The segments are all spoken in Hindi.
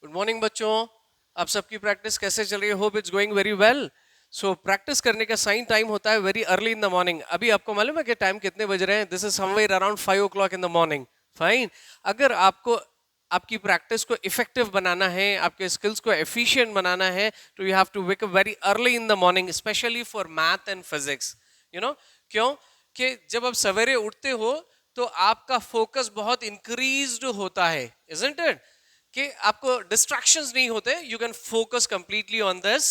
गुड मॉर्निंग बच्चों, आप सबकी प्रैक्टिस कैसे चल रही है? Hope it's going very well. So practice करने का सही टाइम होता है very early in the morning. अभी आपको मालूम है कि टाइम कितने बज रहे हैं? This is somewhere around 5 o'clock in the morning. Fine. अगर आपको आपकी प्रैक्टिस को इफेक्टिव बनाना है, आपके स्किल्स को एफिशिएंट बनाना है, तो you have to wake up very early in the morning, specially for math and physics. You know क्यों? कि जब आप सवेरे उठते हो तो आपका फोकस बहुत इंक्रीज्ड होता है, इजंट इट? कि आपको डिस्ट्रैक्शंस नहीं होते, you can focus completely on this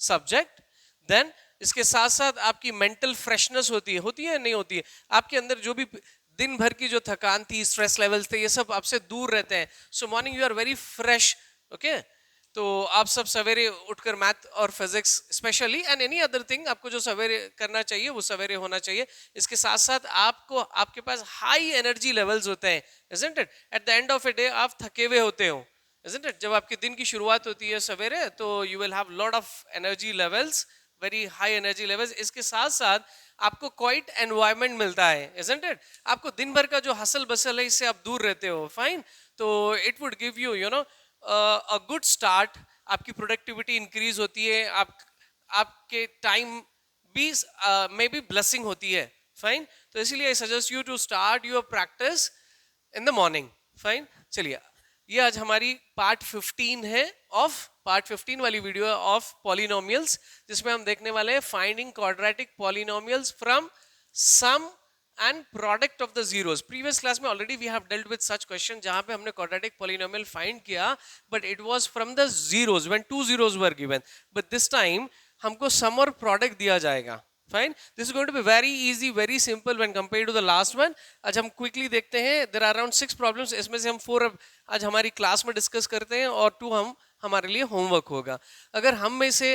subject. Then इसके साथ साथ आपकी मेंटल फ्रेशनेस होती है नहीं होती है? आपके अंदर जो भी दिन भर की जो थकान थी, स्ट्रेस लेवल्स थे, ये सब आपसे दूर रहते हैं। So morning you are very fresh. Okay, तो आप सब सवेरे उठकर मैथ और physics specially and any other thing आपको जो सवेरे करना चाहिए वो सवेरे होना चाहिए। इसके साथ साथ आपको आपके पास हाई एनर्जी लेवल्स होते हैं, isn't it? At the end of a day आप थके हुए होते हो, isn't it? जब आपके दिन की शुरुआत होती है सवेरे तो you will have lot of energy levels, very high energy levels. इसके साथ साथ आपको क्वाइट एनवायरनमेंट मिलता है, isn't it? आपको दिन भर का जो हसल बसल है इससे आप दूर रहते हो। फाइन। तो it would give you you know a good start. आपकी प्रोडक्टिविटी इंक्रीज होती है, आपके टाइम भी मे बी ब्लेसिंग होती है। फाइन। तो इसीलिए I suggest you to start your practice in the morning. Fine. चलिए, ये आज हमारी पार्ट 15 है ऑफ पार्ट 15 वाली वीडियो है ऑफ पॉलिनोमियल्स, जिसमें हम देखने वाले हैं finding quadratic polynomials from sum and product of the zeros. Previous class में already we have dealt with such question जहां पे हमने क्वाड्रेटिक पॉलिनोमियल फाइंड किया, but it was from the zeros when two zeros were given. But this time हमको सम और प्रोडक्ट दिया जाएगा। Fine. This is going to be very easy, very simple when compared to the last one. आज हम क्विकली देखते हैं। देयर आर अराउंड 6 प्रॉब्लम्स, इसमें से हम 4 आज हमारी क्लास में डिस्कस करते हैं और 2 हम हमारे लिए होमवर्क होगा। अगर हम में से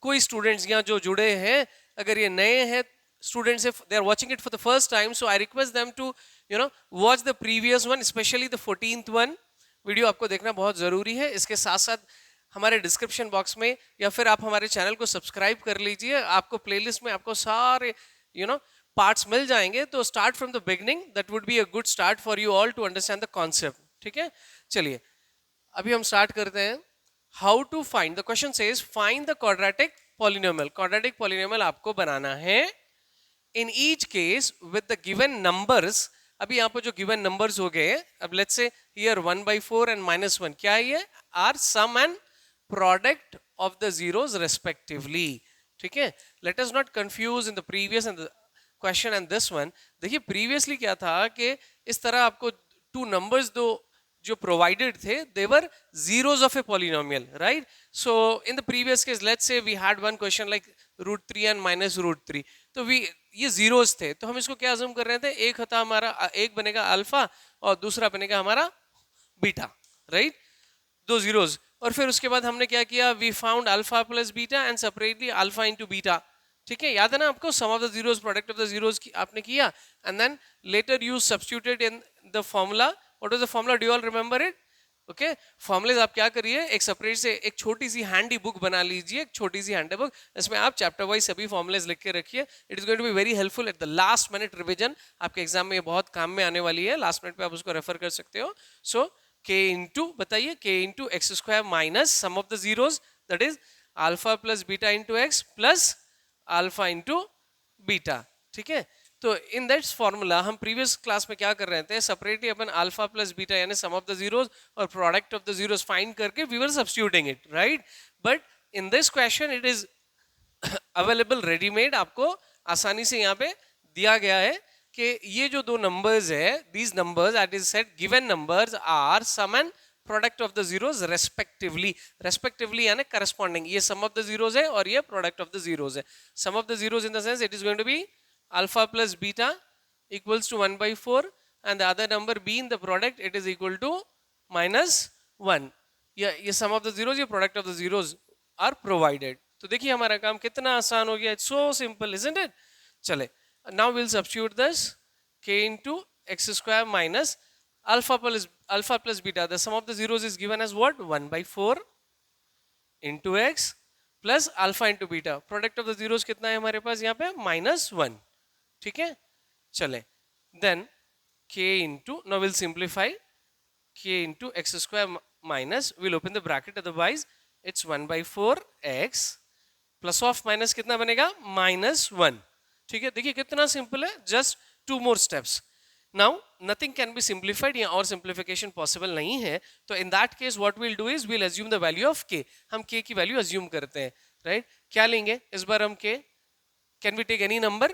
कोई स्टूडेंट्स यहाँ जो जुड़े हैं, अगर ये नए हैं students, if they are watching it for the first time, so I request them to watch the previous one, especially the 14th one। Video आपको देखना बहुत जरूरी है। इसके साथ साथ हमारे डिस्क्रिप्शन बॉक्स में या फिर आप हमारे चैनल को सब्सक्राइब कर लीजिए। आपको प्लेलिस्ट में आपको सारे पार्ट्स मिल जाएंगे। तो start from the beginning, that would be a good start for you all to understand the concept. ठीक है, चलिए अभी हम स्टार्ट करते हैं। How to find the question says find the quadratic polynomial. Quadratic polynomial आपको बनाना है। In each case with the given numbers. अभी यहाँ पर जो गिवन नंबर्स हो गए, अब लेट्स से हियर 1/4 एंड -1, क्या है ये? Are sum and product of the zeros respectively. ठीक है, let us not confuse in the previous and question and this one. देखिए प्रीवियसली क्या था कि इस तरह आपको 2 नंबर्स दो जो प्रोवाइडेड थे, they were zeros of a polynomial, right? So in the previous case let's say we had one question like √3 and -√3। तो ये जीरोस थे, तो हम इसको क्या अज्यूम कर रहे थे? एक होता हमारा, एक बनेगा अल्फा और दूसरा बनेगा हमारा बीटा, राइट? 2 जीरोस। और फिर उसके बाद हमने क्या किया? We found alpha plus beta and separately alpha into beta. ठीक है, याद है ना आपको? Sum of the zeros, product of the zeros आपने किया and then later you substituted in the formula. What was the formula? Do you all remember it? Okay, formulae आप क्या करिए, एक सेपरेट से एक छोटी सी हैंडी बुक बना लीजिए, एक छोटी सी हैंडी बुक, इसमें आप चैप्टर वाइज सभी फॉर्मुलेज लिख के रखिए। It is going to be very helpful at the last minute revision. आपके एग्जाम में ये बहुत काम में आने वाली है, लास्ट मिनट पे आप उसको रेफर कर सकते हो। सो k इंटू, बताइए, k into x square minus sum of the zeros, that is alpha plus beta into x plus alpha into beta. ठीक है, तो इन दैट फॉर्मूला हम प्रीवियस क्लास में क्या कर रहे थे? सेपरेटली अपन अल्फा प्लस बीटा यानी सम ऑफ द जीरोस और product of the zeros find करके we were substituting it, right? But in this question it is available readymade, आपको आसानी से यहाँ पे दिया गया है कि ये जो 2 नंबर्स है, these numbers at is set given numbers are sum and product of the zeros respectively. Respectively यानी करस्पॉन्डिंग, ये सम ऑफ द जीरोस है और ये प्रोडक्ट ऑफ द जीरोस है। Sum of the zeros in the sense it is going to be alpha plus beta equals to 1/4 and the other number b in the product it is equal to -1। ये sum of the zeros, ये product of the zeros are provided। तो देखिए हमारा काम कितना आसान हो गया। It's so simple, isn't it? चले, now we'll substitute this k into x square minus alpha plus beta। The sum of the zeros is given as what? 1/4 into x plus alpha into beta। Product of the zeros कितना है हमारे पास यहाँ पे? -1। ठीक है, चले, then k into, now we'll simplify, k into x square minus, we'll open the bracket, otherwise it's 1/4x plus of minus कितना बनेगा -1. ठीक है, देखिए कितना सिंपल है, just 2 more steps. Now nothing can be simplified, या और सिंप्लीफिकेशन पॉसिबल नहीं है. तो in that case what we'll do is we'll assume the value of k. हम k की वैल्यू अज्यूम करते हैं, राइट? क्या लेंगे इस बार हम k? Can we take any number?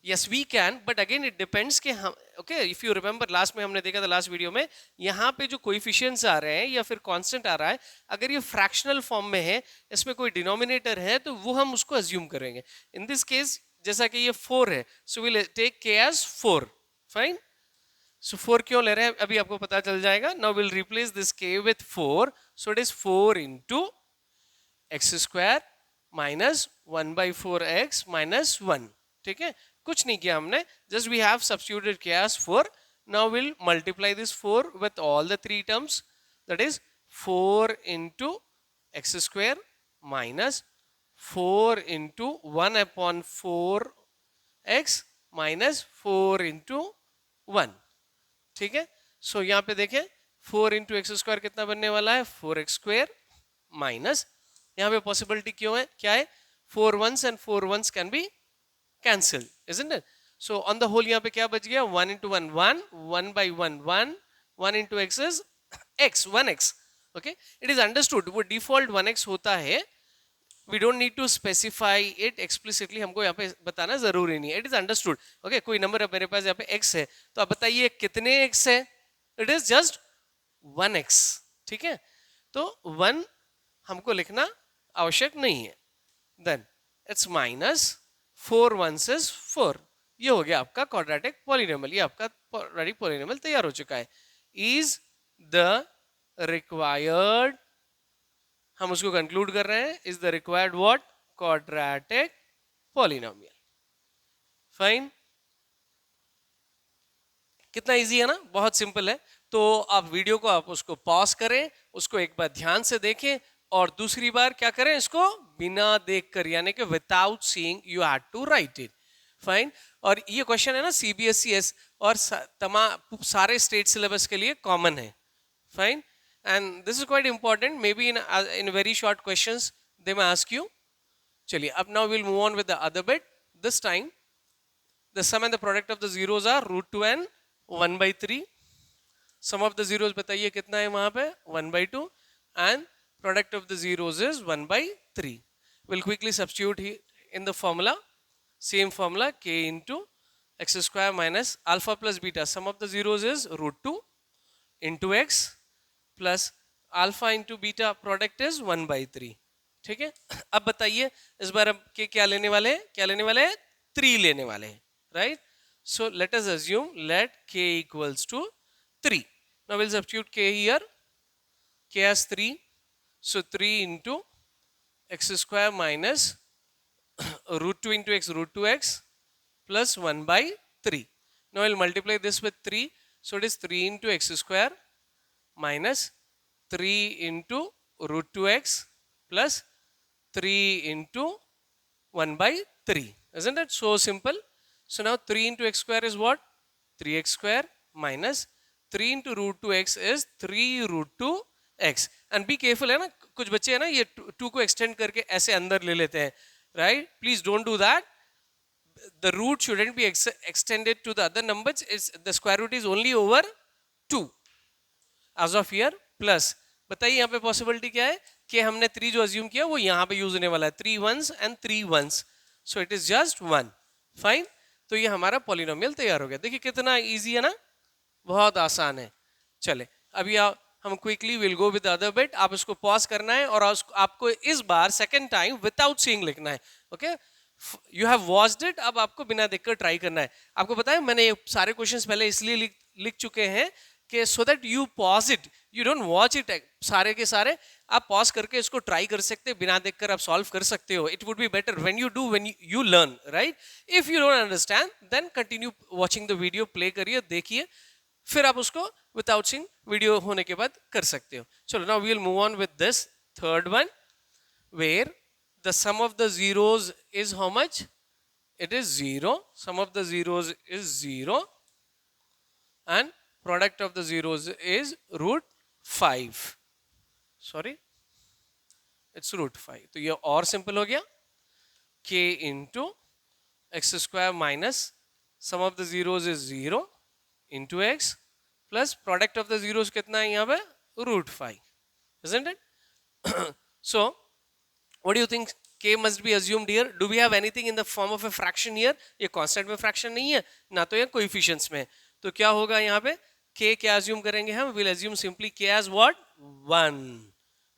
Yes we can, but again it depends कि हम, okay, if you remember last में हमने देखा था, लास्ट वीडियो में, यहाँ पे जो कोएफिशिएंट्स आ रहे हैं या फिर कांस्टेंट आ रहा है, अगर ये फ्रैक्शनल फॉर्म में है, इसमें कोई डिनोमिनेटर है, तो वो हम उसको अज्यूम करेंगे. इन दिस केस जैसा कि ये 4 है, so will take k as 4. Fine. So 4 क्यों ले रहे हैं अभी आपको पता चल जाएगा. Now we'll replace this k with 4, so it is 4 into x square minus 1/4x minus 1. ठीक है, कुछ नहीं किया हमने, just we have substituted k as 4. Now we'll multiply this 4 with all the 3 terms, that is 4 into x square minus 4 into 1/4x minus 4 into 1. ठीक है, सो यहाँ पे देखें 4 इंटू एक्स स्क्वायर कितना बनने वाला है 4x स्क्वायर माइनस, यहाँ पे पॉसिबिलिटी क्यों है, क्या है, 4 ones and 4 ones can be cancelled, isn't it? So on the whole यहाँ पे क्या बच गया, 1 into 1 1, 1/1 1, 1 into x is x, 1x. Okay, it is understood, वो default 1x होता है, we don't need to specify it explicitly, हमको यहाँ पे बताना जरूरी नहीं है, it is understood. Okay, कोई नंबर मेरे पास यहाँ पे x है, तो आप बताइए कितने x है, it is just 1x. ठीक है, तो 1 हमको लिखना आवश्यक नहीं है. Then it's minus 4 ones is 4. ये हो गया आपका क्वाड्रेटिक पॉलिनोमियल, ये आपका क्वाड्रेटिक पॉलिनोमियल तैयार हो चुका है. इज द रिक्वायर्ड, हम उसको कंक्लूड कर रहे हैं, is the required what, quadratic polynomial. Fine. कितना इजी है ना, बहुत सिंपल है. तो आप वीडियो को आप उसको पॉज करें, उसको एक बार ध्यान से देखें, और दूसरी बार क्या करें, इसको बिना देखकर, यानी कि without seeing you had to write it. Fine. और ये क्वेश्चन है ना CBSE और तमाम सारे स्टेट सिलेबस के लिए कॉमन है. Fine. And this is quite important, maybe in very short questions they may ask you. चलिए, अब now will move on with the other bit. This time the sum and the product of the zeros are √2 and 1/3. Sum of the zeros बताइए कितना है वहां पे, 1/2, and product of the zeros is 1/3. We'll quickly substitute here in the formula, same formula, k into x square minus alpha plus beta. Sum of the zeros is √2 into x plus alpha into beta, product is 1/3. ठीक है, अब बताइए इस बार हम k क्या लेने वाले हैं, क्या लेने वाले हैं, 3 लेने वाले हैं, right? So let us assume let k equals to 3. Now we'll substitute k here, k as 3. So 3 into x square minus √2 into x, √2x plus 1/3. Now I'll multiply this with 3. So it is 3 into x square minus 3 into √2x plus 3 into 1/3. Isn't it so simple? So now 3 into x square is what? 3x square minus 3 into √2x is 3 √2x. And be careful है ना, कुछ बच्चे है ना ये 2 को एक्सटेंड करके ऐसे अंदर ले लेते हैं, right? Please don't do that. The root shouldn't be extended to the other numbers. It's the square root is only over 2 as of here. Plus बताइए यहाँ पे पॉसिबिलिटी क्या है कि हमने 3 जो अज्यूम किया वो यहाँ पे यूज होने वाला है, 3 ones and 3 ones, so it is just 1. Fine. तो ये हमारा पॉलिनोमियल तैयार हो गया. देखिए कितना इजी है ना, बहुत आसान है. चले अभी हम quickly will go with other bit. आप इसको पॉज करना है और आपको इस बार सेकंड टाइम विदाउट सीइंग लिखना है. Okay, you have watched it, अब आपको बिना देखकर ट्राई करना है. आपको पता है मैंने ये सारे क्वेश्चंस पहले इसलिए लिख चुके हैं कि so that you pause it, you don't watch it सारे के सारे. आप पॉज करके इसको ट्राई कर सकते हैं, बिना देखकर आप सॉल्व कर सकते हो. It would be better when you do, when you learn, right? If you don't understand then continue watching the video, play करिए, देखिए, फिर आप उसको विदाउट सीइंग वीडियो होने के बाद कर सकते हो. चलो now we will move on with this third one, where the sum of the zeros is how much, it is 0. Sum of the zeros is 0 and product of the zeros is √5. Sorry it's root 5, तो ये और सिंपल हो गया, k into x square minus sum of the zeros is 0 into x plus product of the zeros कितना है यहाँ पे, root 5, isn't it? So what do you think k must be assumed here? Do we have anything in the form of a fraction here? ये constant में fraction नहीं है ना, तो ये coefficients में, तो क्या होगा यहाँ पे, k क्या assume करेंगे हम, we'll assume simply k as what, 1.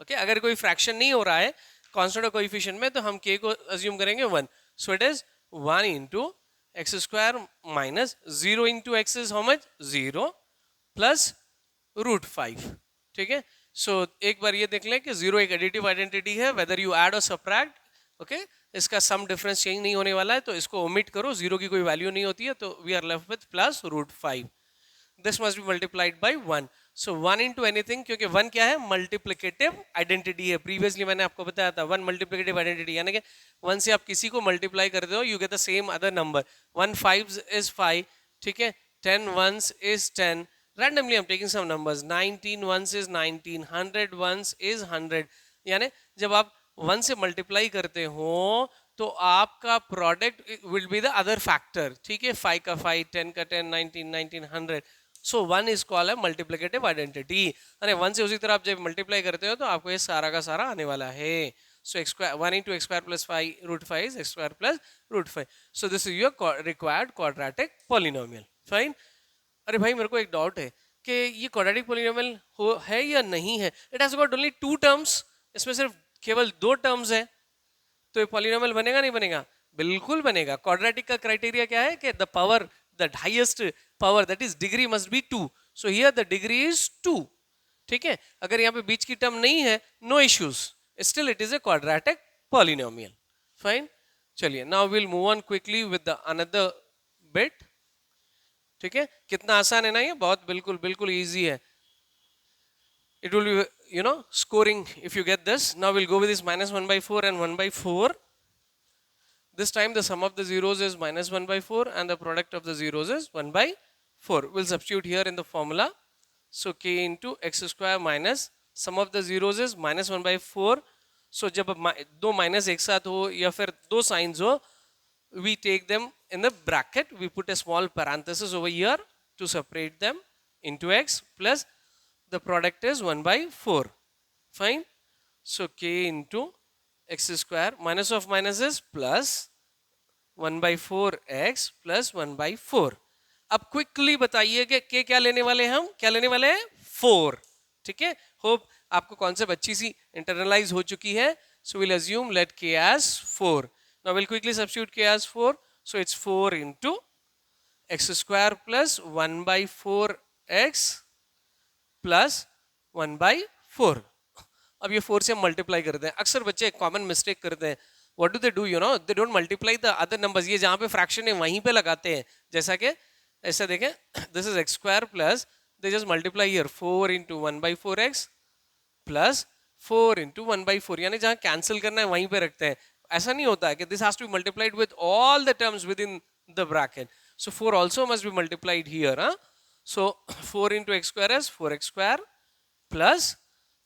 okay? अगर कोई fraction नहीं हो रहा है constant और coefficient में, तो हम k को assume करेंगे 1. so it is 1 into x square minus 0 into x is how much, 0 plus root 5. ठीक है, सो एक बार ये देख लें कि 0 एक एडिटिव आइडेंटिटी है, वेदर यू ऐड और सब्ट्रैक्ट, ओके, इसका सम डिफरेंस चेंज नहीं होने वाला है, तो इसको ओमिट करो, 0 की कोई वैल्यू नहीं होती है, तो we are left with plus root 5. This must be multiplied by 1. So 1 into anything, क्योंकि 1 क्या है, मल्टीप्लिकेटिव आइडेंटिटी है. प्रीवियसली मैंने आपको बताया था 1 मल्टीप्लिकेटिव आइडेंटिटी, यानी कि 1 से आप किसी को मल्टीप्लाई करते हो, you get the same other number. 1 5 is 5, ठीक है, 10 1s is 10. randomly I'm taking some numbers, 19 1s is 19, 100 1s is 100. यानी जब आप 1 से मल्टीप्लाई करते हो तो आपका product will be the other factor, ठीक है, 5 का 5, 10 का 10, 19 19 100. सो 1 इज कॉल्ड है मल्टीप्लिकेटिव आइडेंटिटी. अरे 1 से उसी तरह आप जब मल्टीप्लाई करते हो तो आपको ये सारा का सारा आने वाला है. So x square 1 into x square plus 5 root 5 is x square plus root 5. So this is your required quadratic polynomial. Fine. अरे भाई मेरे को एक डाउट है कि ये क्वाड्रेटिक पॉलिनोमियल हो है या नहीं है. It has got only 2 terms, इसमें सिर्फ केवल 2 टर्म्स है, तो ये पॉलिनोमियल बनेगा नहीं बनेगा, बिल्कुल बनेगा. क्वाड्रेटिक का क्राइटेरिया क्या है कि the power, the highest power that is degree must be 2. So here the degree is 2. ठीक है, अगर यहाँ पे बीच की टर्म नहीं है, no issues, still it is a quadratic polynomial. Fine, चलिए now will move on quickly with the another bit. ठीक है, कितना आसान है ना ये, बहुत बिल्कुल बिल्कुल इजी है. It will be you know scoring if you get this. Now we'll go with this minus 1 by 4 and 1 by 4. This time the sum of the zeros is minus 1 by 4 and the product of the zeros is 1 by 4. We'll substitute here in the formula. So k into x square minus sum of the zeros is minus 1 by 4. So जब दो माइनस एक साथ हो या फिर दो साइंस हो, we take them in the bracket, we put a small parenthesis over here to separate them into x, plus the product is 1 by 4. Fine. So k into x square minus of minus is plus 1 by 4x plus 1 by 4. अब क्विकली बताइए कि k क्या लेने वाले हैं हम, क्या लेने वाले हैं, 4. ठीक है, होप आपको कॉन्सेप्ट अच्छी सी इंटरनलाइज हो चुकी है. So we'll assume let k as 4. Now we'll quickly substitute k as 4. So it's 4 into x square plus 1 by 4x plus 1 by 4. अब ये 4 से हम मल्टीप्लाई करते हैं. अक्सर बच्चे एक कॉमन मिस्टेक करते हैं. What do they do, you know, they don't multiply the other numbers. ये जहाँ पे फ्रैक्शन है वहीं पे लगाते हैं. जैसा कि ऐसा देखें, this is x square plus they just multiply here 4 into 1 by 4x plus 4 into 1 by 4, यानी जहाँ कैंसिल करना है वहीं पे रखते हैं. ऐसा नहीं होता है कि this has to be multiplied with all the terms within the bracket. So 4 also must be multiplied here. So 4 into x square is 4x square plus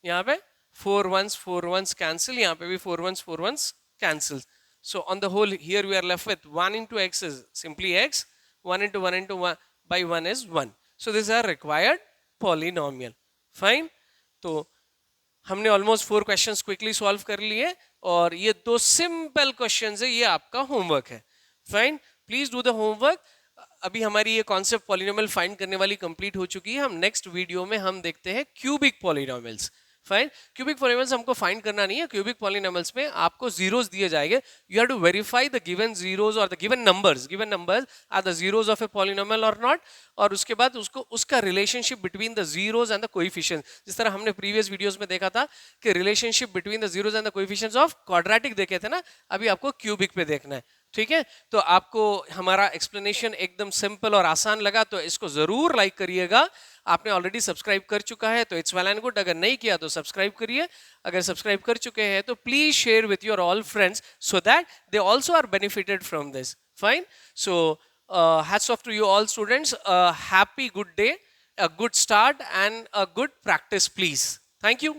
यहाँ पे 4 1s cancel, यहाँ पे भी 4 1s cancels. So on the whole here we are left with 1 into x is simply x, 1 into 1 into 1 by 1 is 1. So this is our required polynomial. Fine. तो हमने almost 4 questions quickly solve कर लिए और ये 2 simple questions है, ये आपका homework है. Fine. Please do the homework. अभी हमारी ये कॉन्सेप्ट पॉलिनोमियल फाइंड करने वाली कंप्लीट हो चुकी है. हम नेक्स्ट वीडियो में हम देखते हैं cubic polynomials. Fine, cubic polynomials हमको फाइंड करना नहीं है. क्यूबिक पॉलिनोमियल्स में आपको जीरोस दिए जाएंगे. You have to verify the given zeros और the given numbers are the zeros of a polynomial और नॉट, और उसके बाद उसको उसका relationship between the zeros and the coefficients, जिस तरह हमने प्रीवियस वीडियोस में देखा था कि relationship between the zeros and the coefficients of quadratic देखे थे ना, अभी आपको क्यूबिक पे देखना है. ठीक है, तो आपको हमारा एक्सप्लेनेशन एकदम सिंपल और आसान लगा तो इसको जरूर लाइक करिएगा. आपने ऑलरेडी सब्सक्राइब कर चुका है तो इट्स वेल एंड गुड, अगर नहीं किया तो सब्सक्राइब करिए. अगर सब्सक्राइब कर चुके हैं तो please share with your all friends so that they also are benefited from this. Fine, so hats off to you all students. Happy good day, a good start and a good practice please. Thank you.